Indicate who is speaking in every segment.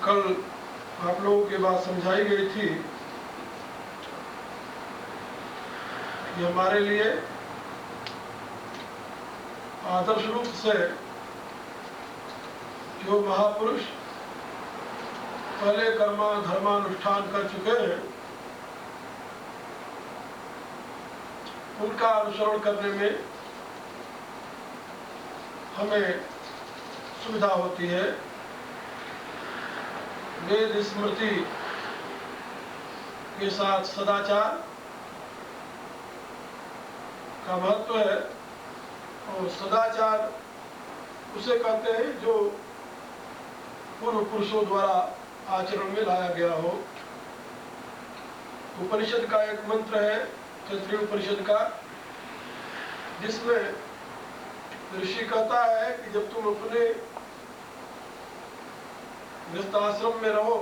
Speaker 1: कल आप लोगों की बात समझाई गई थी कि हमारे लिए आदर्श रूप से जो महापुरुष पहले धर्मानुष्ठान कर चुके हैं उनका अनुसरण करने में हमें सुविधा होती है। वेद स्मृति के साथ सदाचार का महत्व है और सदाचार उसे कहते हैं जो पूर्व पुरुषों द्वारा आचरण में लाया गया हो। उपनिषद का एक मंत्र है तैत्तिरीय उपनिषद का, जिसमें ऋषि कहता है कि जब तुम अपने गृहस्थाश्रम में रहो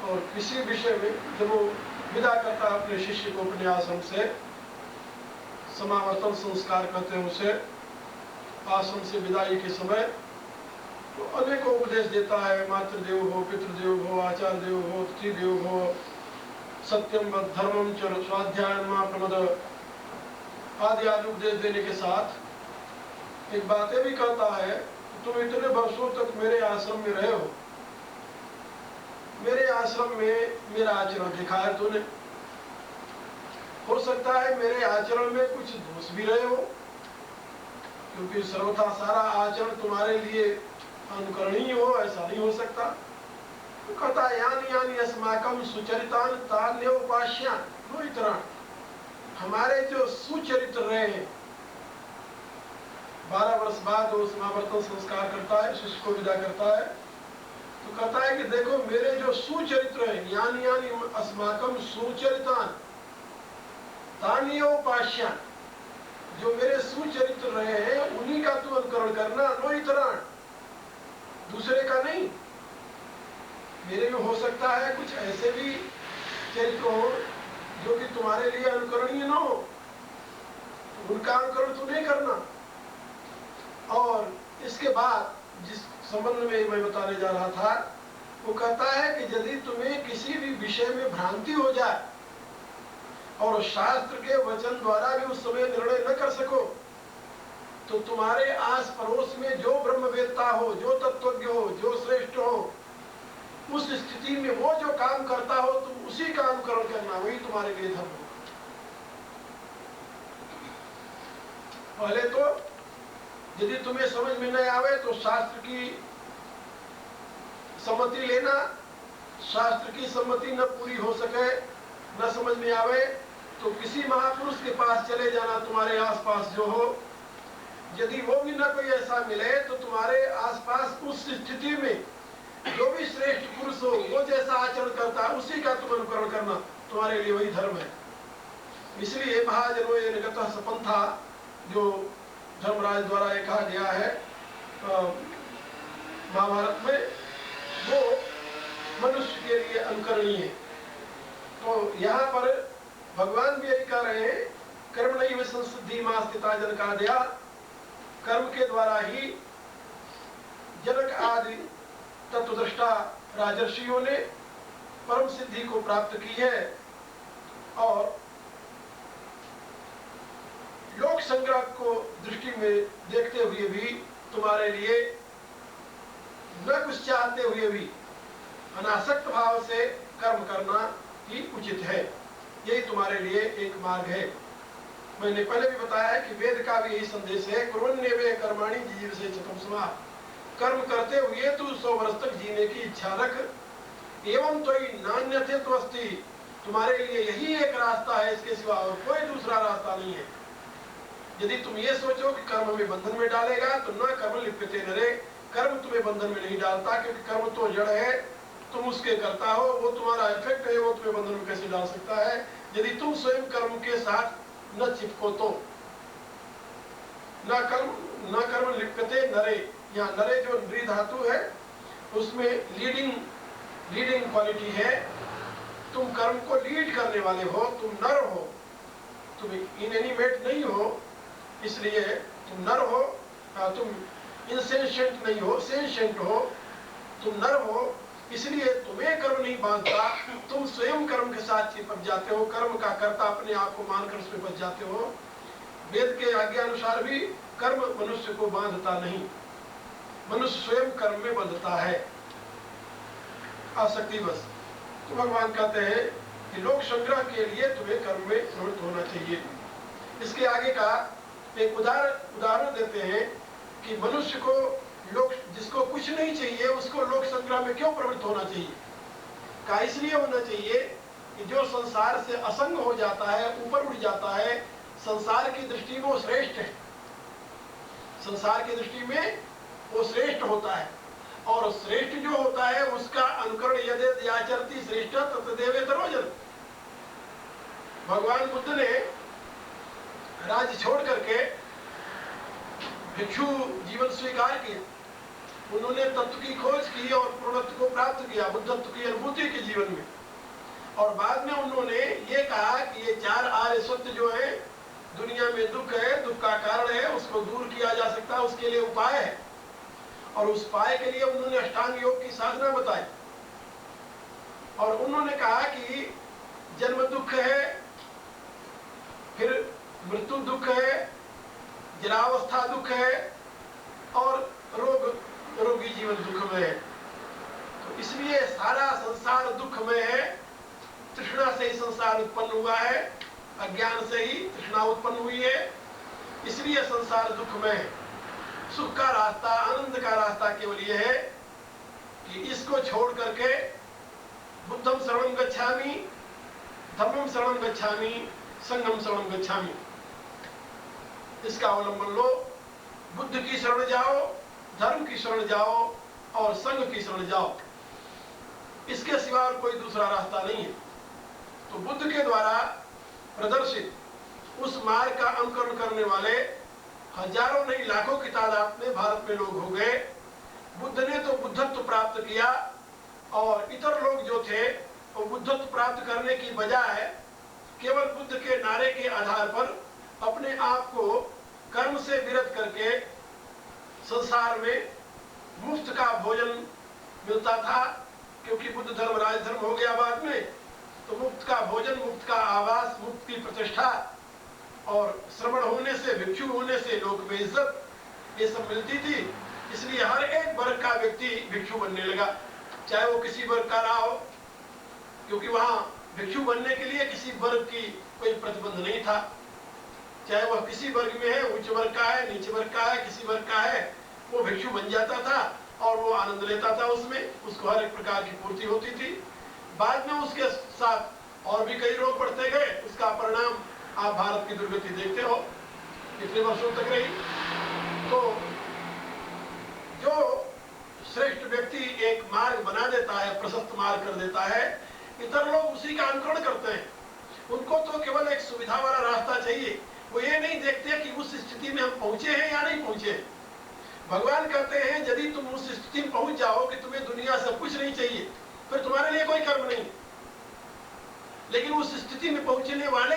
Speaker 1: और किसी विषय में जब वो विदा करता है अपने शिष्य को अपने आश्रम से, समावर्तन संस्कार कहते हैं उसे, आश्रम से विदाई के समय तो अनेकों उपदेश देता है। मातृदेव हो, पितृदेव हो, आचार्य देव हो, अतिथि देव हो, सत्यम धर्मम च स्वाध्याय मा प्रमद आदि आदि उपदेश देने के साथ एक बात भी कहता है, तुम इतने वर्षों तक मेरे आश्रम में रहे हो, मेरे आश्रम में मेरा आचरण देखा है तूने, हो सकता है मेरे आचरण में कुछ दोष भी रहे हो, क्योंकि सर्वथा सारा आचरण तुम्हारे लिए अनुकरणीय हो ऐसा नहीं हो सकता। तो कहता है यानी यानी अस्माकम सुचरितान तान्योपास्यान नो इतरान, हमारे जो सुचरित्र रहे हैं 12 वर्ष बाद वो समावर्तन संस्कार करता है, शिष्य को विदा करता है, तो कहता है कि देखो मेरे जो सुचरित्र है, यानी यानी अस्माकम सुचरितान तान्योपास्यान, जो मेरे सुचरित्र रहे हैं उन्हीं का तू अनुकरण करना, नो इतरान, दूसरे का नहीं। मेरे में हो सकता है कुछ ऐसे भी चरित्र हो जो कि तुम्हारे लिए अनुकरणीय न हो, तो उनका अनुकरण तो नहीं करना। और इसके बाद जिस संबंध में मैं बताने जा रहा था, वो कहता है कि यदि तुम्हें किसी भी विषय में भ्रांति हो जाए और शास्त्र के वचन द्वारा भी उस समय निर्णय न कर सको, तो तुम्हारे आस पड़ोस में जो ब्रह्मवेत्ता हो, जो तत्वज्ञ हो, जो श्रेष्ठ हो, उस स्थिति में वो जो काम करता हो तुम उसी का अनुकरण करना, वही तुम्हारे लिए धर्म होगा। पहले तो यदि तुम्हें समझ में नहीं आवे तो शास्त्र की सम्मति लेना, शास्त्र की सम्मति न पूरी हो सके, न समझ में आवे तो किसी महापुरुष के पास चले जाना, तुम्हारे आसपास जो हो, यदि वो भी न कोई ऐसा मिले तो तुम्हारे आसपास उस स्थिति में जो भी श्रेष्ठ पुरुष हो वो जैसा आचरण करता है उसी का तुम अनुकरण करना, तुम्हारे लिए वही धर्म है। इसलिए महाजनो ये निगतः सपंथा जो धर्मराज द्वारा ये कहा गया है महाभारत में, वो मनुष्य के लिए अनुकरणीय है। तो यहाँ पर भगवान भी यही कह रहे हैं, कर्म नहीं संसिद्धि मां स्थिता जनका दया, कर्म के द्वारा ही जनक आदि तत्वदृष्टा राजर्षियों ने परम सिद्धि को प्राप्त की है। और लोक संग्रह को दृष्टि में देखते हुए भी तुम्हारे लिए न कुछ चाहते हुए भी अनासक्त भाव से कर्म करना ही उचित है, यही तुम्हारे लिए एक मार्ग है। मैंने पहले भी बताया है कि वेद का भी यही संदेश है, कुर्वन्नेवे कर्माणि जीवसे चतुर्समा, कर्म करते हुए तू 100 वर्ष तक जीने की इच्छा रख, एवं तो नान्यथे तो अस्ति, तुम्हारे लिए यही एक रास्ता है, इसके सिवा और कोई दूसरा रास्ता नहीं है। यदि तुम ये सोचो कि कर्म में बंधन में डालेगा तो न कर्म लिप्यते नरे, कर्म तुम्हें बंधन में नहीं डालता, क्योंकि कर्म तो जड़ है, तुम उसके करता हो, वो तुम्हारा इफेक्ट है, वो तुम्हें बंधन में कैसे डाल सकता है यदि तुम स्वयं कर्म के साथ न चिपको तो। न कर्म लिप्यते नरे, यहाँ नरे जो नृ धातु है उसमें लीडिंग क्वालिटी है, तुम कर्म को लीड करने वाले हो, तुम नर हो, तुम इनएनिमेट नहीं हो, इसलिए तुम नर हो, तुम इंसेंशिएंट नहीं हो, सेंशिएंट हो, तुम नर हो, इसलिए तुम्हें कर्म नहीं बांधता, तुम स्वयं कर्म के साथ चिपक जाते हो, कर्म का कर्ता अपने आप को मानकर उसमें बच जाते हो। वेद के आज्ञा अनुसार भी कर्म मनुष्य को बांधता नहीं, मनुष्य स्वयं कर्म में बंधता है आसक्ति बस। तो भगवान कहते हैं कि लोक संग्रह के लिए तुम्हें कर्म में प्रवृत्त होना चाहिए। इसके आगे का एक उदाहरण देते हैं कि मनुष्य को लोक, जिसको कुछ नहीं चाहिए उसको लोक संग्रह में क्यों प्रवृत्त होना चाहिए? का इसलिए होना चाहिए कि जो संसार से असंग हो जाता है, ऊपर उठ जाता है, संसार की दृष्टि में वो श्रेष्ठ है, संसार की दृष्टि में वो श्रेष्ठ होता है, और श्रेष्ठ जो होता है उसका अनुकरण यदि आचरती श्रेष्ठ तत्देवेतरोजन। भगवान बुद्ध ने राज्य छोड़ करके भिक्षु जीवन स्वीकार किया, उन्होंने तत्व की खोज की और पूर्णत्व को प्राप्त किया, बुद्धत्व की अनुभूति के जीवन में। और बाद में उन्होंने ये कहा कि ये चार आर्य सत्य जो है, दुनिया में दुख है, दुख का कारण है, उसको दूर किया जा सकता है, उसके लिए उपाय है। और उस उपाय के लिए उन्होंने अष्टांग योग की साधना बताई, और उन्होंने कहा कि जन्म दुख है, फिर मृत्यु दुख है, जरावस्था दुख है, और रोगी जीवन दुख में है। तो इसलिए सारा संसार दुख में है, तृष्णा से ही संसार उत्पन्न हुआ है, अज्ञान से ही तृष्णा उत्पन्न हुई है, इसलिए संसार दुख में है। सुख का रास्ता, आनंद का रास्ता केवल यह है कि इसको छोड़ करके बुद्धम शरणं गच्छामि, धम्मम शरणं गच्छामि, संघम शरणं गच्छामि, इसका अवलंबन लो। बुद्ध की शरण जाओ, धर्म की शरण जाओ, और संघ की शरण जाओ, इसके सिवा और कोई दूसरा रास्ता नहीं है। तो बुद्ध के द्वारा प्रदर्शित उस मार्ग का अनुकरण करने वाले हजारों नहीं लाखों की तादाद में भारत में लोग हो गए। बुद्ध ने तो बुद्धत्व प्राप्त किया, और इतर लोग जो थे वो बुद्धत्व प्राप्त करने की बजाय केवल बुद्ध के नारे के आधार पर अपने आप को कर्म से विरत करके संसार में मुफ्त का भोजन मिलता था, क्योंकि बुद्ध धर्म राजधर्म हो गया बाद में, तो मुफ्त का भोजन, मुफ्त का आवास, मुफ्त की प्रतिष्ठा, और श्रवण होने से, भिक्षु होने से लोक में इज्जत, ये सब मिलती थी। इसलिए हर एक वर्ग का व्यक्ति भिक्षु बनने लगा, चाहे वो किसी वर्ग का रहा हो, क्योंकि वहां भिक्षु बनने के लिए किसी वर्ग की कोई प्रतिबंध नहीं था। चाहे वह किसी वर्ग में है, उच्च वर्ग का है, नीचे वर्ग का है, किसी वर्ग का है, वो भिक्षु बन जाता था और वो आनंद लेता था उसमें, उसको हर एक प्रकार की पूर्ति होती थी। बाद में उसके साथ और भी कई रोग बढ़ते गए, उसका परिणाम आप भारत की दुर्गति देखते हो, कितने वर्षों तक रही। तो जो श्रेष्ठ व्यक्ति एक मार्ग बना देता है, प्रशस्त मार्ग कर देता है, इतर लोग उसी का अनुकरण करते हैं। उनको तो केवल एक सुविधा वाला रास्ता चाहिए, वो ये नहीं देखते कि उस स्थिति में हम पहुंचे हैं या नहीं पहुंचे। भगवान कहते हैं यदि तुम उस स्थिति में पहुंच जाओ कि तुम्हें दुनिया सब कुछ नहीं चाहिए, फिर तुम्हारे लिए कोई कर्म नहीं। लेकिन उस स्थिति में पहुंचने वाले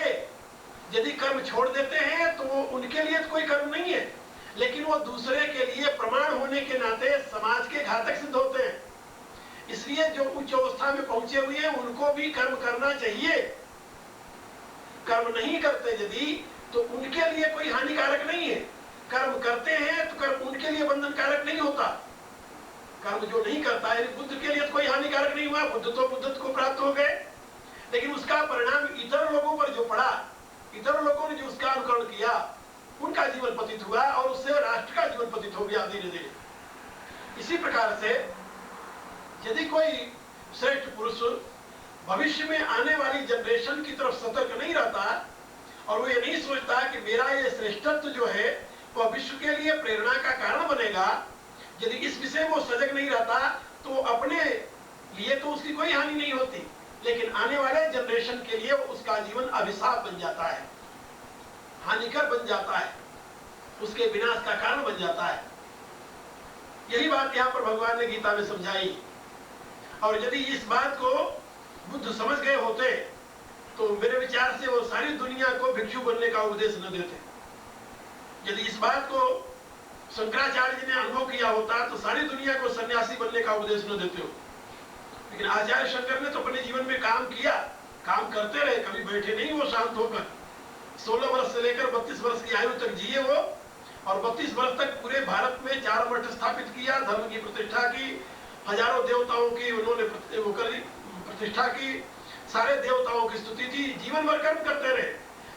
Speaker 1: यदि कर्म छोड़ देते हैं तो वो उनके लिए तो कोई कर्म नहीं है, लेकिन वो दूसरे के लिए प्रमाण होने के नाते समाज के घातक सिद्ध होते हैं। इसलिए जो उच्च अवस्था में पहुंचे हुए हैं उनको भी कर्म करना चाहिए। कर्म नहीं करते यदि, तो उनके लिए कोई हानिकारक नहीं है। कर्म करते हैं तो कर्म उनके लिए बंधनकारक नहीं होता। कर्म जो नहीं करता है, बुद्ध के लिए तो कोई हानिकारक नहीं हुआ, बुद्ध तो बुद्धत्व को प्राप्त हो गए, लेकिन उसका परिणाम इतर लोगों पर जो पड़ा, इतर लोगों ने जो उसका अनुकरण किया, उनका जीवन पतित हुआ, और उससे राष्ट्र का जीवन पतित हो गया धीरे धीरे। इसी प्रकार से यदि कोई श्रेष्ठ पुरुष भविष्य में आने वाली जनरेशन की तरफ सतर्क नहीं रहता, और वो ये नहीं सोचता कि मेरा ये श्रेष्ठत्व जो है वह विश्व के लिए प्रेरणा का कारण बनेगा, यदि इस विषय वो सजग नहीं रहता, तो अपने लिए तो उसकी कोई हानि नहीं होती, लेकिन आने वाले जनरेशन के लिए उसका जीवन अभिशाप बन जाता है, हानिकर बन जाता है, उसके विनाश का कारण बन जाता है। यही बात यहाँ पर भगवान ने गीता में समझाई। और यदि इस बात को बुद्ध समझ गए होते तो मेरे विचार से वो सारी दुनिया को भिक्षु बनने का उपदेश न देते। यदि इस बात को शंकराचार्य जी ने अनुभव किया होता तो सारी दुनिया को सन्यासी बनने का उपदेश न देते हो। लेकिन आचार्य शंकर ने तो अपने जीवन में काम किया, काम करते रहे, कभी बैठे नहीं वो शांत होकर। 16 वर्ष से लेकर 32 वर्ष की आयु तक जिए वो, और 32 वर्ष तक पूरे भारत में 4 मठ स्थापित किया, धर्म की प्रतिष्ठा की, हजारों देवताओं की उन्होंने वो करी प्रतिष्ठा की, सारे देवताओं की स्तुति थी, जीवन भर कर्म करते रहे।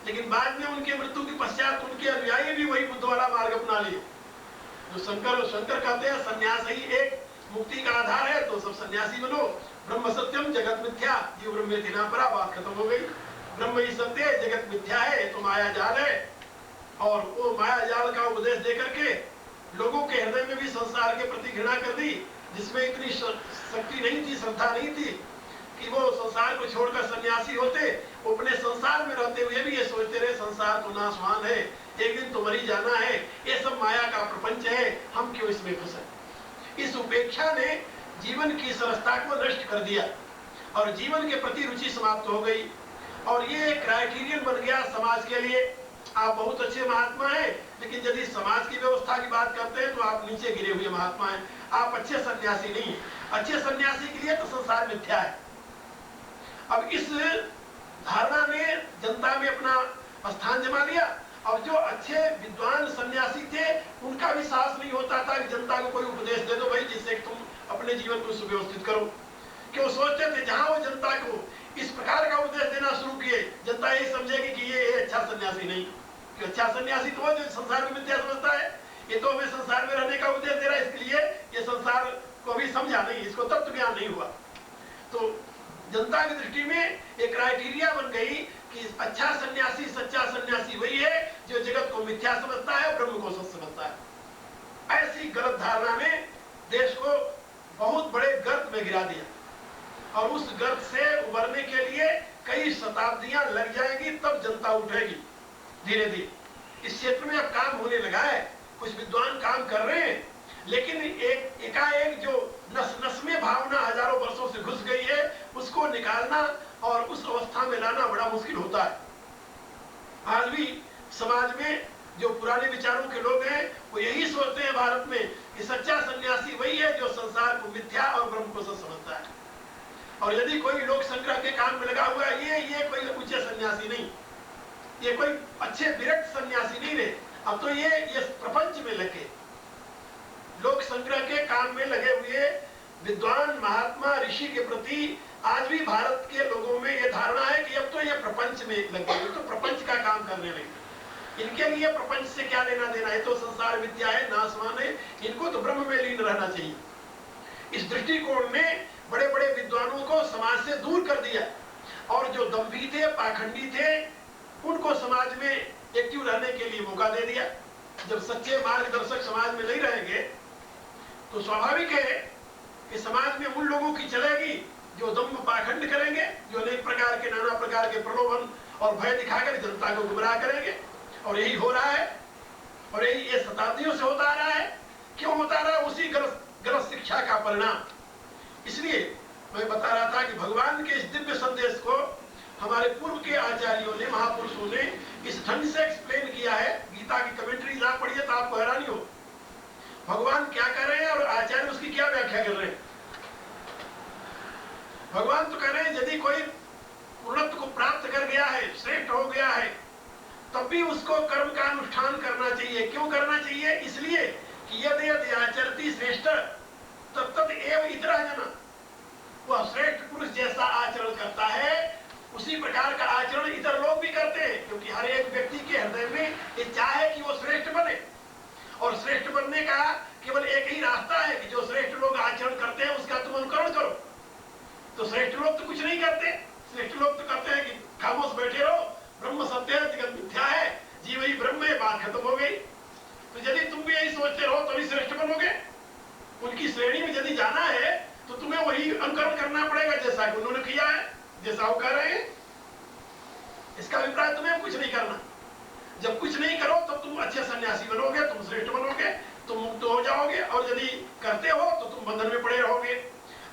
Speaker 1: लेकिन बाद में उनके मृत्यु के पश्चात उनके अनुयायी भी वही बुद्ध वाला मार्ग अपना लिए। जो शंकर कहते हैं सन्यास ही एक मुक्ति का आधार है, तो सब सन्यासी बनो। ब्रह्म सत्यम जगत मिथ्या, जीव ब्रह्मेति न परा, बात खत्म हो गई। ब्रह्म ही सत्य है, जगत मिथ्या है, तो माया जाल है। और वो माया जाल का उपदेश देकर के लोगों के हृदय में भी संसार के प्रति घृणा कर दी, जिसमें इतनी शक्ति नहीं थी, श्रद्धा नहीं थी कि वो संसार को छोड़कर सन्यासी होते। वो अपने संसार में रहते हुए भी ये सोचते रहे संसार तो नाशवान है, एक दिन तो मरी जाना है, ये सब माया का प्रपंच है, हम क्यों इसमें फंसे। इस उपेक्षा ने जीवन की सरसता को नष्ट कर दिया और जीवन के प्रति रुचि समाप्त हो गई। और ये क्राइटेरियन बन गया समाज के लिए। आप बहुत अच्छे महात्मा हैं, लेकिन यदि समाज की व्यवस्था की बात करते हैं तो आप नीचे गिरे हुए महात्मा हैं, आप अच्छे सन्यासी नहीं हैं। अच्छे सन्यासी के लिए तो संसार मिथ्या है। अब इस धारणा ने जनता में अपना स्थान जमा लिया, और जो अच्छे विद्वान सन्यासी थे उनका भी साहस नहीं होता था कि जनता को कोई उपदेश दे दो भाई, जिससे तुम अपने जीवन को सुव्यवस्थित करो। क्यों सोचते थे जहां वो जनता को इस प्रकार का उपदेश देना शुरू किए, जनता यही समझेगी कि ये अच्छा सन्यासी नहीं, कि अच्छा सन्यासी तो जो संसार में मिथ्या समझता है, ये तो हमें संसार में रहने का उपदेश दे रहा है, इसलिए ये संसार को भी समझा नहीं, इसको तत्व ज्ञान नहीं हुआ। तो जनता की दृष्टि में एक क्राइटेरिया बन गई कि अच्छा सन्यासी, सच्चा सन्यासी वही है जो जगत को मिथ्या समझता है, ब्रह्म को सत्य समझता है। ऐसी गलत धारणा ने देश को बहुत बड़े गर्त में गिरा दिया, और उस गर्त से उबरने के लिए कई शताब्दियां लग जाएंगी, तब जनता उठेगी धीरे धीरे। इस क्षेत्र में अब काम होने लगा है, कुछ विद्वान काम कर रहे हैं, लेकिन एकाएक जो नस नस में भावना हजारों वर्षों से घुस गई है, उसको निकालना और उस अवस्था में लाना बड़ा मुश्किल होता है। आज भी समाज में जो पुराने विचारों के लोग हैं वो यही सोचते हैं भारत में कि सच्चा सन्यासी वही है जो संसार को मिथ्या और ब्रह्म को सत्य समझता है। और यदि कोई लोक संग्रह के काम में लगा हुआ है, ये कोई ऊंचे सन्यासी नहीं, ये कोई अच्छे विरक्त सन्यासी नहीं रहे। अब तो ये प्रपंच में लगे, लोक संग्रह के काम में लगे हुए विद्वान महात्मा ऋषि के प्रति आज भी भारत के लोगों में ये धारणा है कि अब तो ये प्रपंच में लग गए, तो प्रपंच का काम करने लगे। इनके लिए प्रपंच से क्या लेना देना है, तो संसार विद्या है, नाशवान है, इनको तो ब्रह्म में लीन रहना चाहिए। इस दृष्टिकोण ने बड़े बड़े विद्वानों को समाज से दूर कर दिया, और जो दंभी थे, पाखंडी थे, उनको समाज में एक्टिव रहने के लिए मौका दे दिया। जब सच्चे मार्गदर्शक समाज में नहीं रहेंगे तो स्वाभाविक है कि समाज में उन लोगों की चलेगी जो दम्भ पाखंड करेंगे, जो अनेक प्रकार के नाना प्रकार के प्रलोभन और भय दिखाकर जनता को गुमराह करेंगे। और यही हो रहा है, और यही ये शताब्दियों से होता आ रहा है। क्यों होता रहा है? उसी गलत शिक्षा का परिणाम। इसलिए मैं बता रहा था कि भगवान के इस दिव्य संदेश को हमारे पूर्व के आचार्यों ने, महापुरुषों ने इस ढंग से एक्सप्लेन किया है। गीता की कमेंट्री ला पढ़िए तो आपको हैरानी हो, भगवान क्या कर रहे हैं और आचार्य उसकी क्या व्याख्या कर रहे हैं। भगवान तो कह रहे हैं यदि कोई पूर्णत्व को प्राप्त कर गया है, श्रेष्ठ हो गया है, तब भी उसको कर्म का अनुष्ठान करना चाहिए। क्यों करना चाहिए? इसलिए कि यदि यदि आचरती श्रेष्ठ तब तद एव इतरा जना, वह श्रेष्ठ पुरुष जैसा आचरण करता है उसी प्रकार का आचरण इतर लोग भी करते हैं। क्योंकि हर एक व्यक्ति के हृदय में ये चाहे कि वो श्रेष्ठ बने, और श्रेष्ठ बनने का केवल एक ही रास्ता है कि जो श्रेष्ठ लोग आचरण करते हैं उसका तुम अनुकरण करो। तो श्रेष्ठ लोग तो कुछ नहीं करते, श्रेष्ठ लोग तो कहते हैं कि खामोश बैठे रहो, ब्रह्म सत्य है, जगत मिथ्या है, जीव ही ब्रह्म है, बात खत्म हो गई। तो यदि तुम भी यही सोचते रहो तभी श्रेष्ठ बनोगे। उनकी श्रेणी में यदि जाना है तो तुम्हें वही अनुकरण करना पड़ेगा जैसा कि उन्होंने किया है, जैसा वो कर रहे हैं। इसका अभिप्राय तुम्हें कुछ नहीं करना। जब कुछ नहीं करो तब तुम अच्छे सन्यासी बनोगे, तुम श्रेष्ठ बनोगे, तुम मुक्त हो जाओगे, और यदि करते हो तो तुम बंधन में पड़े रहोगे।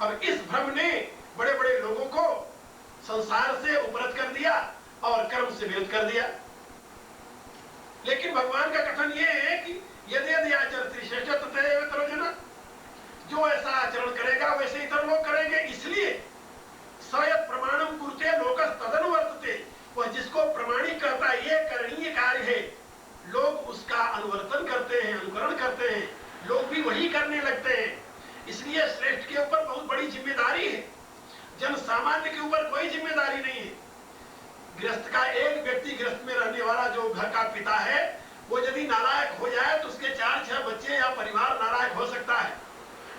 Speaker 1: अब इस भ्रम ने बड़े बड़े लोगों को संसार से उपरत कर दिया और कर्म से विरत कर दिया। लेकिन भगवान का कथन यह है कि यदि यदि आचरति श्रेष्ठ तथैव इतरो जना, जो ऐसा आचरण करेगा वैसे इतर लोग करेंगे। इसलिए सयत् प्रमाणम कुरुते लोकस तदनुवर्तते, वह जिसको प्रमाणिक कहता है ये करणीय कार्य है, लोग उसका अनुवर्तन करते हैं, अनुकरण करते हैं, लोग भी वही करने लगते हैं। इसलिए श्रेष्ठ के ऊपर बहुत बड़ी जिम्मेदारी है, जन सामान्य के ऊपर कोई जिम्मेदारी नहीं है। गृहस्थ का एक व्यक्ति, गृहस्थ में रहने वाला जो घर का पिता है, वो यदि नालायक हो जाए तो उसके 4-6 बच्चे या परिवार नालायक हो सकता है।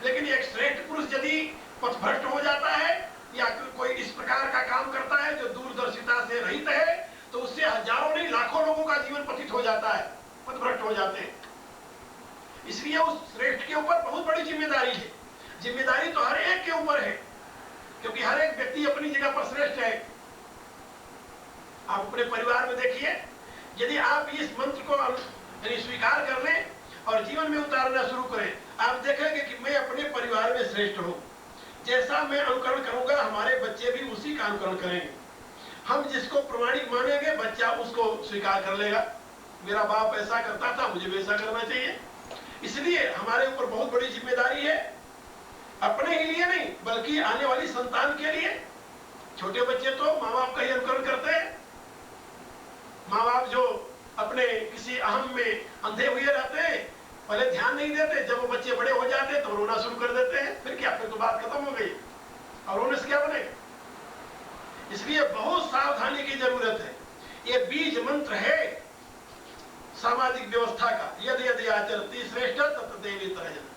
Speaker 1: लेकिन एक श्रेष्ठ पुरुष यदि पथभ्रष्ट हो जाता है या कोई इस प्रकार का काम करता है जो दूरदर्शिता से रहित है, तो उससे हजारों नहीं लाखों लोगों का जीवन पतित हो जाता है, पथभ्रष्ट हो जाते हैं। इसलिए उस श्रेष्ठ के ऊपर बहुत बड़ी जिम्मेदारी है। जिम्मेदारी तो हर एक के ऊपर है, क्योंकि हर एक व्यक्ति अपनी जगह पर श्रेष्ठ है। आप अपने परिवार में देखिए, यदि आप इस मंत्र को यानी स्वीकार कर लें और जीवन में उतारना शुरू करें, आप देखेंगे कि मैं अपने परिवार में श्रेष्ठ हूं। जैसा मैं अनुकरण करूंगा, हमारे बच्चे भी उसी का अनुकरण करेंगे। हम जिसको प्रमाणिक मानेंगे, बच्चा उसको स्वीकार कर लेगा। मेरा बाप ऐसा करता था, मुझे भी ऐसा करना चाहिए। इसलिए हमारे ऊपर बहुत बड़ी जिम्मेदारी है, अपने ही लिए नहीं बल्कि आने वाली संतान के लिए। छोटे बच्चे तो माँ बाप का ही अनुकरण करते हैं। माँ बाप जो अपने किसी अहम में अंधे हुए रहते हैं, पहले ध्यान नहीं देते, जब वो बच्चे बड़े हो जाते हैं तो रोना शुरू कर देते हैं। फिर क्या, फिर तो बात खत्म हो गई, और रोने से क्या बनेगा। इसलिए बहुत सावधानी की जरूरत है। ये बीज मंत्र है सामाजिक व्यवस्था का। यदि यदि आचरति श्रेष्ठ ततदेव इतरः जना,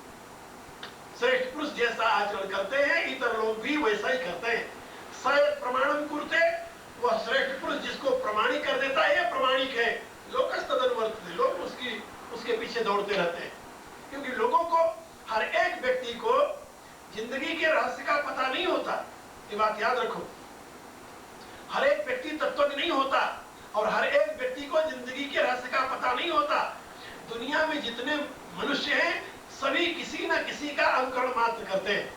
Speaker 1: श्रेष्ठ पुरुष जैसा आचरण करते हैं इतर लोग भी वैसा ही करते हैं। सयत् प्रमाणम कुरुते, वह श्रेष्ठ पुरुष जिसको प्रमाणिक कर देता है, यह प्रमाणिक है। लोकस तदनुवर्तते, लोग उसके पीछे दौड़ते रहते हैं। क्योंकि लोगों को, हर एक व्यक्ति को जिंदगी के रहस्य का पता नहीं होता। ये बात याद रखो, हर एक व्यक्ति तत्वज्ञ नहीं होता और हर एक व्यक्ति को जिंदगी के रहस्य का पता नहीं होता। दुनिया में जितने मनुष्य हैं, सभी किसी न किसी का अनुकरण मात्र करते हैं।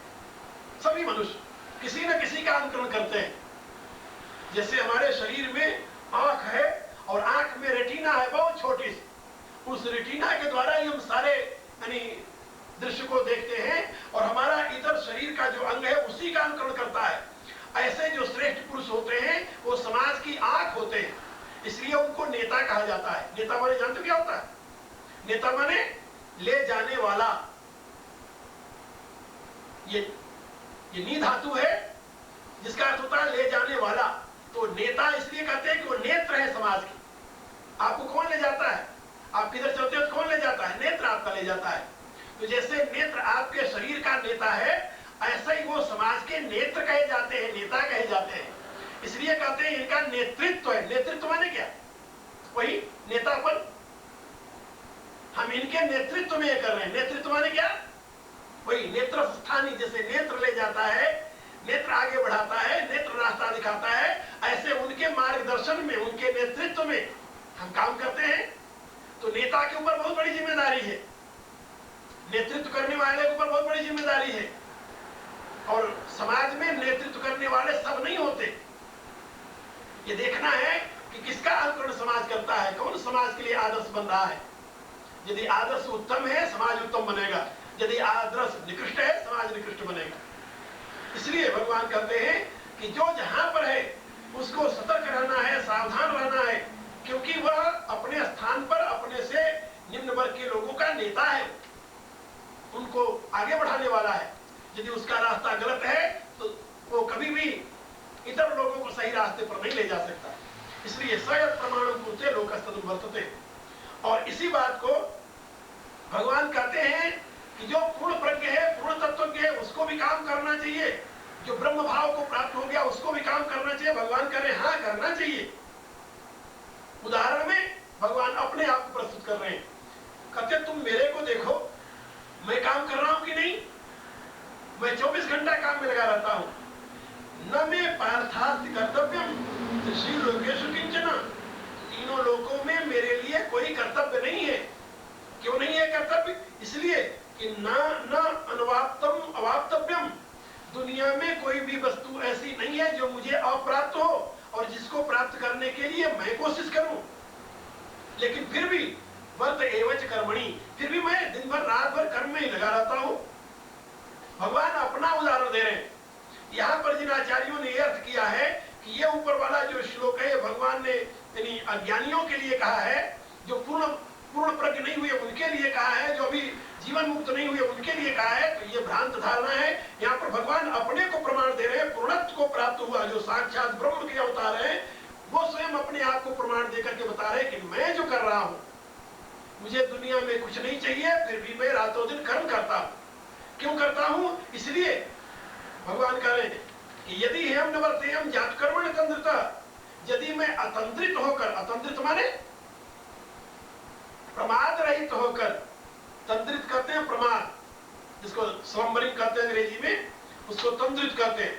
Speaker 1: सभी मनुष्य किसी न किसी का अनुकरण करते हैं। जैसे हमारे शरीर में आंख है और आंख में रेटिना है, बहुत छोटी सी, उस रेटिना के द्वारा ही हम सारे यानी दृश्य को देखते हैं और हमारा इधर शरीर का जो अंग है उसी का अनुकरण करता है। ऐसे जो श्रेष्ठ पुरुष होते हैं वो समाज की आंख होते हैं, इसलिए उनको नेता कहा जाता है। नेता माने जानते हो क्या होता है? नेता माने ले जाने वाला। ये नी धातु है जिसका अर्थ होता है ले जाने वाला। तो नेता इसलिए कहते हैं कि वो नेत्र है समाज की। आपको कौन ले जाता है? आप किधर चलते हो तो कौन ले जाता है? नेत्र आपका ले जाता है। तो जैसे नेत्र आपके शरीर का नेता है, ऐसा ही वो समाज के नेत्र कहे जाते हैं, नेता कहे जाते हैं। इसलिए कहते हैं इनका नेतृत्व है। नेतृत्व माने क्या? वही नेतापन। हम इनके नेतृत्व में कर रहे हैं। नेतृत्व माने क्या? वही नेत्र स्थानी, जैसे नेत्र ले जाता है, नेत्र आगे बढ़ाता है, नेत्र रास्ता दिखाता है, ऐसे उनके मार्गदर्शन में, उनके नेतृत्व में हम काम करते हैं। तो नेता के ऊपर बहुत बड़ी जिम्मेदारी है, नेतृत्व करने वाले के ऊपर बहुत बड़ी जिम्मेदारी है। और समाज में नेतृत्व करने वाले सब नहीं होते। ये देखना है कि किसका अनुकरण समाज करता है, कौन समाज के लिए आदर्श बन रहा है। यदि आदर्श उत्तम है, समाज उत्तम बनेगा। यदि आदर्श निकृष्ट है, समाज निकृष्ट बनेगा। इसलिए भगवान कहते हैं कि जो जहां पर है उसको सतर्क रहना है, सावधान रहना है, क्योंकि वह अपने स्थान पर अपने से निम्न वर्ग के लोगों का नेता है, उनको आगे बढ़ाने वाला है। यदि उसका रास्ता गलत है तो वो कभी भी इतर लोगों को सही रास्ते पर नहीं ले जा सकता। इसलिए सयत् प्रमाणम कुरुते लोकस तदनुवर्तते। और इसी बात को भगवान कहते हैं कि जो पूर्ण प्रज्ञ है, पूर्ण तत्वज्ञ है, उसको भी काम करना चाहिए। जो ब्रह्म भाव को प्राप्त हो गया उसको भी काम करना चाहिए। भगवान कह रहे हैं हाँ करना चाहिए। उदाहरण में भगवान अपने आप को प्रस्तुत कर रहे हैं। कहते तुम मेरे को देखो, मैं काम कर रहा हूं कि नहीं? मैं 24 घंटा काम में लगा रहता हूं। न मैं पार्थास्ति कर्तव्यम श्री लोकेशु किंचन। तीनों लोकों में मेरे लिए कोई कर्तव्य नहीं है। क्यों नहीं है कर्तव्य? इसलिए कि न अनवाप्तम अवाप्तव्यम। दुनिया में कोई भी वस्तु ऐसी नहीं है जो मुझे अप्राप्त हो और जिसको प्राप्त करने के लिए मैं कोशिश करूं। लेकिन फिर भी वर्त एवच कर्मणि, फिर भी मैं दिन भर रात भर कर्म में ही लगा रहता हूं। भगवान अपना उदाहरण दे रहे हैं। यहां पर जिन आचार्यों ने यह अर्थ किया है कि ये ऊपर वाला जो श्लोक है भगवान ने यानी अज्ञानियों के लिए कहा है, जो पूर्ण प्रज्ञ नहीं हुए उनके लिए कहा है, जो अभी जीवन मुक्त नहीं हुए उनके लिए कहा है, तो ये भ्रांत धारणा है। यहाँ पर भगवान अपने को प्रमाण दे रहे हैं। पूर्णत्व को प्राप्त हुआ जो साक्षात ब्रह्म के अवतार है, वो स्वयं अपने आप को प्रमाण देकर के बता रहे हैं कि मैं जो कर रहा हूं, मुझे दुनिया में कुछ नहीं चाहिए, फिर भी मैं रातों दिन कर्म करता हूं। क्यों करता हूं? इसलिए भगवान कह रहे हैं कि यदि हम नवर्तेयम जात कर्मण तंद्रिता, यदि मैं अतंत्रित होकर, अतंत्रित माने प्रमाद रहित होकर, तंत्रित कहते हैं प्रमाद, जिसको स्वंबरिंग कहते हैं अंग्रेजी में, उसको तंत्रित कहते हैं।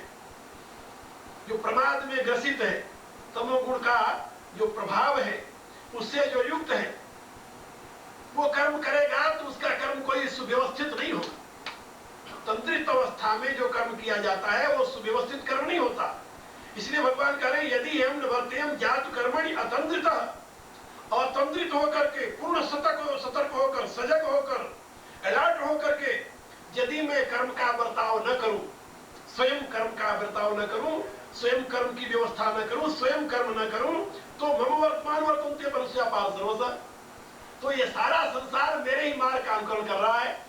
Speaker 1: जो प्रमाद में ग्रसित है, तमोगुण का जो प्रभाव है उससे जो युक्त है, वो कर्म करेगा तो उसका कर्म कोई सुव्यवस्थित नहीं होगा। तंत्रित अवस्था में जो कर्म किया जाता है वो सुव्यवस्थित कर्म नहीं होता। इसलिए भगवान कह रहे हैं यदि हम नवर्तेयम जात कर्मणि अतंत्रित, अतंत्रित होकर के, पूर्ण सतर्क होकर, सजग होकर, अलर्ट होकर के यदि मैं कर्म का बर्ताव न करूं, स्वयं कर्म का बर्ताव न करूं, स्वयं कर्म की व्यवस्था न करूं, स्वयं कर्म न करूं, तो मम वर्तमान वर्तन्ते मनुष्य पाल सर्वसा, तो ये सारा संसार मेरे ही मार्ग का अनुकरण कर रहा है।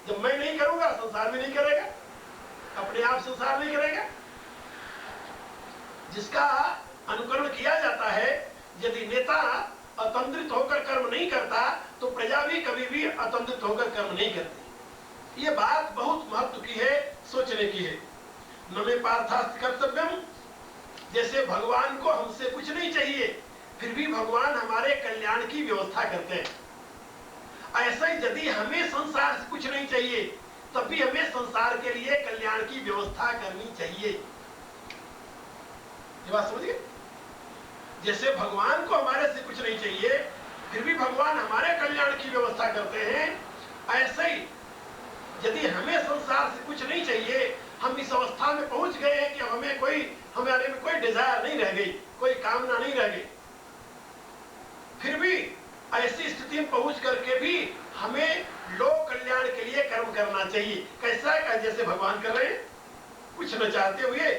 Speaker 1: जब मैं नहीं करूंगा संसार भी नहीं करेगा, अपने आप संसार नहीं करेगा। जिसका अनुकरण किया जाता है, यदि नेता अतंत्रित होकर कर्म नहीं करता तो प्रजा भी कभी भी अतंत्रित होकर कर्म नहीं करती। ये बात बहुत महत्व की है, सोचने की है। नमे पार्थास्ति कर्तव्यम, जैसे भगवान को हमसे कुछ नहीं चाहिए, फिर भी भगवान हमारे कल्याण की व्यवस्था करते हैं। ऐसा ही यदि हमें संसार से कुछ नहीं चाहिए, तब भी हमें संसार के लिए कल्याण की व्यवस्था करनी चाहिए। ये बात समझिए। जैसे भगवान को हमारे से कुछ नहीं चाहिए, फिर भी भगवान हमारे कल्याण की व्यवस्था करते हैं, ऐसे ही यदि हमें संसार से कुछ नहीं चाहिए, हम इस अवस्था में पहुंच गए हैं कि हमारे में कोई डिजायर नहीं रह गई, कोई कामना नहीं रह गई, फिर भी ऐसी स्थिति में पहुंच करके भी हमें लोक कल्याण के लिए कर्म करना चाहिए। कैसा है? जैसे भगवान कर रहे हैं, कुछ न चाहते हुए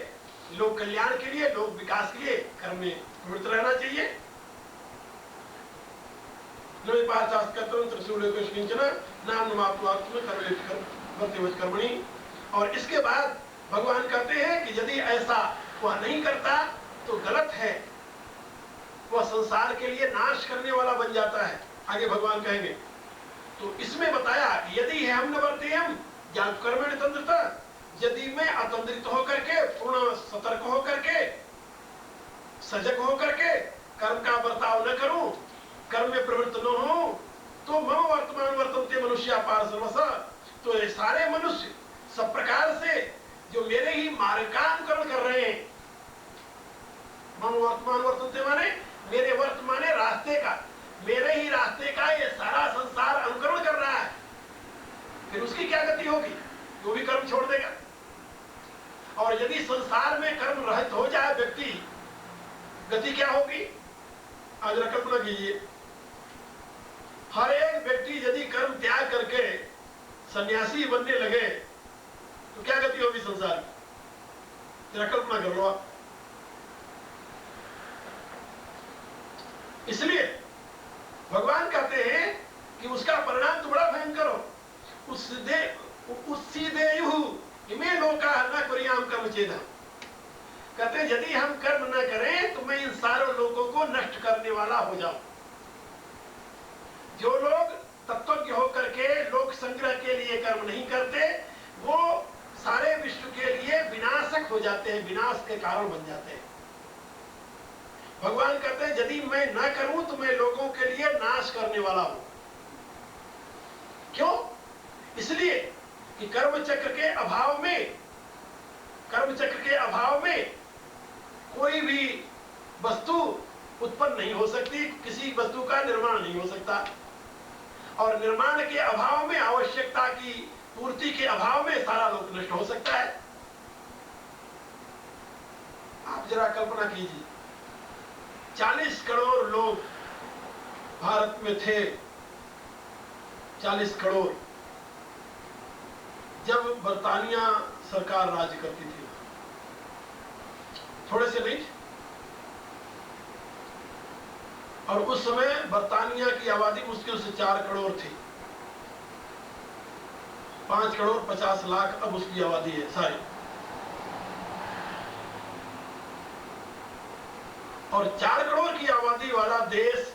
Speaker 1: लोक कल्याण के लिए, लोक विकास के लिए कर्म में प्रवृत्त रहना चाहिए। कर्मणि, और इसके बाद भगवान कहते हैं कि यदि ऐसा वह नहीं करता तो गलत है, वह संसार के लिए नाश करने वाला बन जाता है। आगे भगवान कहेंगे। तो इसमें बताया यदि हम नवर्तेयम जात कर्मणि तंत्रिता, यदि मैं अतंत्रित होकर के, पूर्ण सतर्क होकर के, सजग होकर के कर्म का बर्ताव न करूं, कर्म में प्रवृत्त न हो, तो मम वर्तमान वर्तन्ते मनुष्य पार सर्वसा, तो ये सारे मनुष्य सब प्रकार से जो मेरे ही मार्ग का अनुकरण कर रहे हैं, मम वर्तमान वर्तन्ते माने मेरे वर्तमाने रास्ते का, मेरे ही रास्ते का ये सारा संसार अनुकरण कर रहा है, फिर उसकी क्या गति होगी? वो भी कर्म छोड़ देगा। और यदि संसार में कर्म रहित हो जाए व्यक्ति, गति क्या होगी? आज कल्पना कीजिए, हर एक व्यक्ति यदि कर्म त्याग करके सन्यासी बनने लगे तो क्या गति होगी संसार की? जरा कल्पना कर लो आप। इसलिए भगवान कहते हैं कि उसका परिणाम तो बड़ा भयंकर हो। इमे लोका न कुर्याम कर्म चेदा, कहते हैं यदि हम कर्म न करें तो मैं इन सारों लोगों को नष्ट करने वाला हो जाऊं। जो लोग तत्वज्ञ होकर के लोक संग्रह के लिए कर्म नहीं करते, वो सारे विश्व के लिए विनाशक हो जाते हैं, विनाश के कारण बन जाते हैं। भगवान कहते हैं यदि मैं न करूं तो मैं लोगों के लिए नाश करने वाला हूं। क्यों? इसलिए कि कर्म चक्र के अभाव में कोई भी वस्तु उत्पन्न नहीं हो सकती, किसी वस्तु का निर्माण नहीं हो सकता, और निर्माण के अभाव में, आवश्यकता की पूर्ति के अभाव में सारा लोक नष्ट हो सकता है। आप जरा कल्पना कीजिए, 40 करोड़ लोग भारत में थे, 40 करोड़ जब बर्तानिया सरकार राज्य करती थी, थोड़े से नहीं थे। और उस समय बर्तानिया की आबादी मुश्किल से 4 करोड़ थी। 5 करोड़ 50 लाख अब उसकी आबादी है सारी। और 4 करोड़ की आबादी वाला देश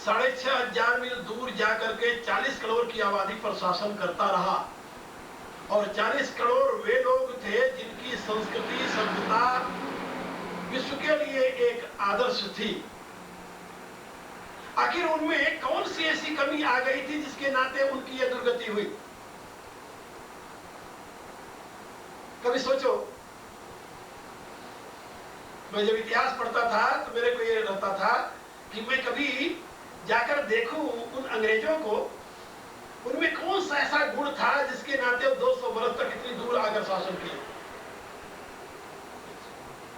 Speaker 1: 6,500 मील दूर जाकर के 40 करोड़ की आबादी पर शासन करता रहा। और 40 करोड़ वे लोग थे जिनकी संस्कृति सभ्यता विश्व के लिए एक आदर्श थी। आखिर उनमें कौन सी ऐसी कमी आ गई थी जिसके नाते उनकी यह दुर्गति हुई? कभी सोचो। मैं जब इतिहास पढ़ता था तो मेरे को ये रहता था कि मैं कभी जाकर देखूं उन अंग्रेजों को, उनमें कौन सा ऐसा गुण था जिसके नाते 200 वर्ष तक इतनी दूर आकर शासन किया।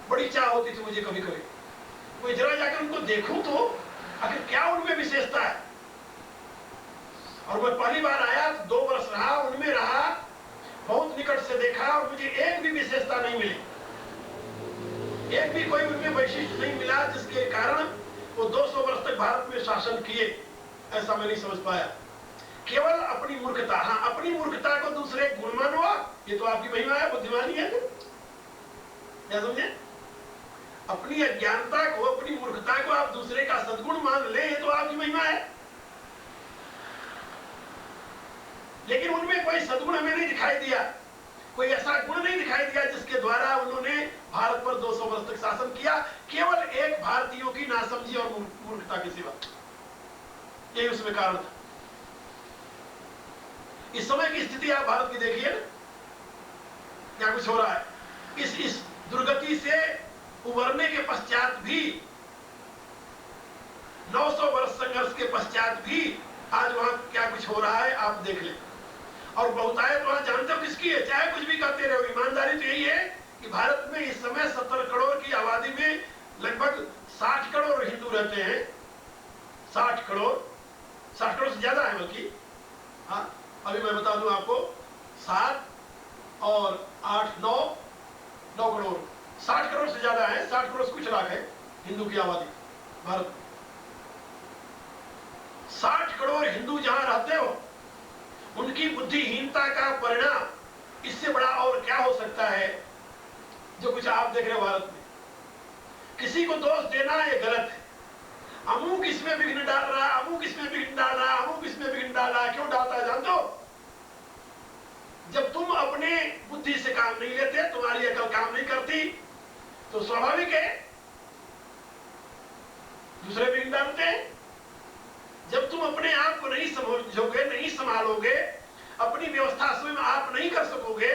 Speaker 1: बड़ी चाह होती थी मुझे कभी कभी, मैं जरा जाकर उनको देखूं तो आखिर क्या उनमें विशेषता है। और मैं पहली बार आया तो 2 वर्ष रहा, उनमें रहा, बहुत निकट से देखा और मुझे एक भी विशेषता नहीं मिली, एक भी कोई उनमें वैशिष्ट्य नहीं मिला जिसके कारण वो 200 वर्ष तक भारत में शासन किए। ऐसा मैं नहीं समझ पाया। केवल अपनी मूर्खता, हाँ अपनी मूर्खता को दूसरे गुण मानो, ये तो आपकी महिमा है, बुद्धिमानी है। क्या समझे? अपनी अज्ञानता को, अपनी मूर्खता को आप दूसरे का सद्गुण मान ले, ये तो आपकी महिमा है। लेकिन उनमें कोई सद्गुण हमें नहीं दिखाई दिया, कोई ऐसा गुण नहीं दिखाई दिया जिसके द्वारा उन्होंने भारत पर 200 वर्ष तक शासन किया, केवल एक भारतीयों की नासमझी और मूर्खता के सिवा। यही उसमें कारण था। इस समय की स्थिति आप भारत की देखिए, क्या कुछ हो रहा है। इस दुर्गति से उबरने के पश्चात भी, 900 वर्ष संघर्ष के पश्चात भी आज वहां क्या कुछ हो रहा है आप देख लें। और बहुतायत वहां जानते हो किसकी है? चाहे कुछ भी कहते रहो, ईमानदारी तो यही है कि भारत में इस समय 70 करोड़ की आबादी में लगभग 60 करोड़ हिंदू रहते हैं। 60 करोड़ से ज्यादा है बल्कि। हाँ, अभी मैं बता दूं आपको, 7 और 8 9 करोड़, 60 करोड़ से ज्यादा है। 60 करोड़ से कुछ लाख है हिंदू की आबादी भारत में। 60 करोड़ हिंदू जहां रहते हो, उनकी बुद्धिहीनता का परिणाम इससे बड़ा और क्या हो सकता है जो कुछ आप देख रहे हो भारत में। किसी को दोष देना ये गलत है। अमुक इसमें विघ्न डाल रहा, अमुक इसमें विघ्न डाल रहा, अमुक इसमें विघ्न डाल रहा। क्यों डालता है जानते हो? जब तुम अपने बुद्धि से काम नहीं लेते, तुम्हारी अकल काम नहीं करती, तो स्वाभाविक है दूसरे विघ्न डालते हैं। जब तुम अपने आप को नहीं समझोगे, नहीं संभालोगे, अपनी व्यवस्था स्वयं आप नहीं कर सकोगे,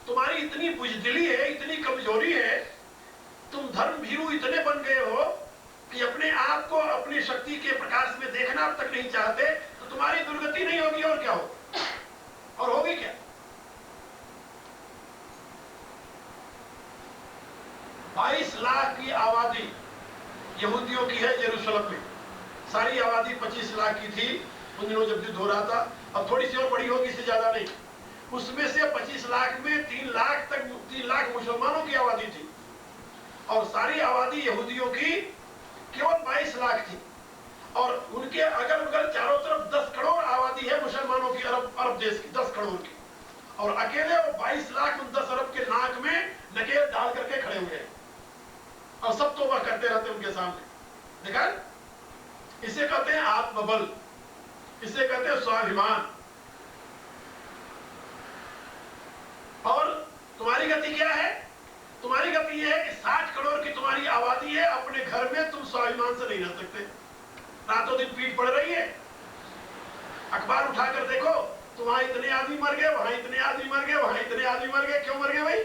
Speaker 1: तुम्हारी इतनी बुजदिली है, इतनी कमजोरी है, तुम धर्म भीरू इतने बन गए हो कि अपने आप को अपनी शक्ति के प्रकाश में देखना तक नहीं चाहते, तो तुम्हारी दुर्गति नहीं होगी और क्या हो? और होगी क्या? बाईस लाख की आबादी यहूदियों की है जेरूसलम में। सारी आबादी 25 लाख की थी उन दिनों जब युद्ध हो रहा था। अब थोड़ी सी और बड़ी होगी, इससे ज्यादा नहीं। उसमें से 25 लाख में 3 लाख मुसलमानों की आबादी थी और सारी आबादी यहूदियों की केवल 22 लाख थी। और उनके अगल बगल चारों तरफ 10 करोड़ आबादी है मुसलमानों की, अरब देश की 10 करोड़ की। और अकेले वो 22 लाख उन 10 अरब के नाक में नकेल डाल करके खड़े हुए हैं और सब तौबा करते रहते उनके सामने। देखा, इसे कहते हैं आत्मबल, इसे कहते हैं स्वाभिमान। और तुम्हारी गति क्या है? तुम्हारी गति यह है कि 60 करोड़ की तुम्हारी आबादी है, अपने घर में तुम स्वाभिमान से नहीं रह सकते। रातों दिन पीठ पड़ रही है, अखबार उठाकर देखो तो वहां इतने आदमी मर गए, वहां इतने आदमी मर गए, वहां इतने आदमी मर गए। क्यों मर गए भाई?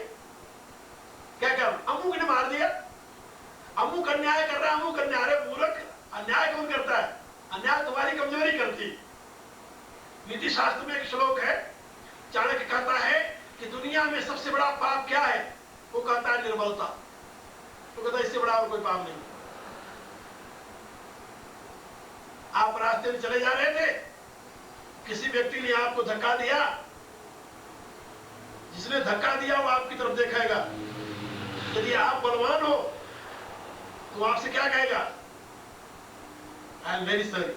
Speaker 1: क्या क्या अमुक ने मार दिया, अमुक अन्याय कर रहा है, अमुक अन्याय। अरे मूर्ख, अन्याय कौन करता है? अन्याय तुम्हारी कमजोरी करती। नीति शास्त्र में एक श्लोक है, चाणक्य कहता है कि दुनिया में सबसे बड़ा पाप क्या है? वो कहता है निर्बलता। तो कहता है इससे बड़ा और कोई पाप नहीं। आप रास्ते में चले जा रहे थे, किसी व्यक्ति ने आपको धक्का दिया, जिसने धक्का दिया वो आपकी तरफ देखेगा। यदि आप बलवान हो तो आपसे क्या कहेगा? I am very sorry.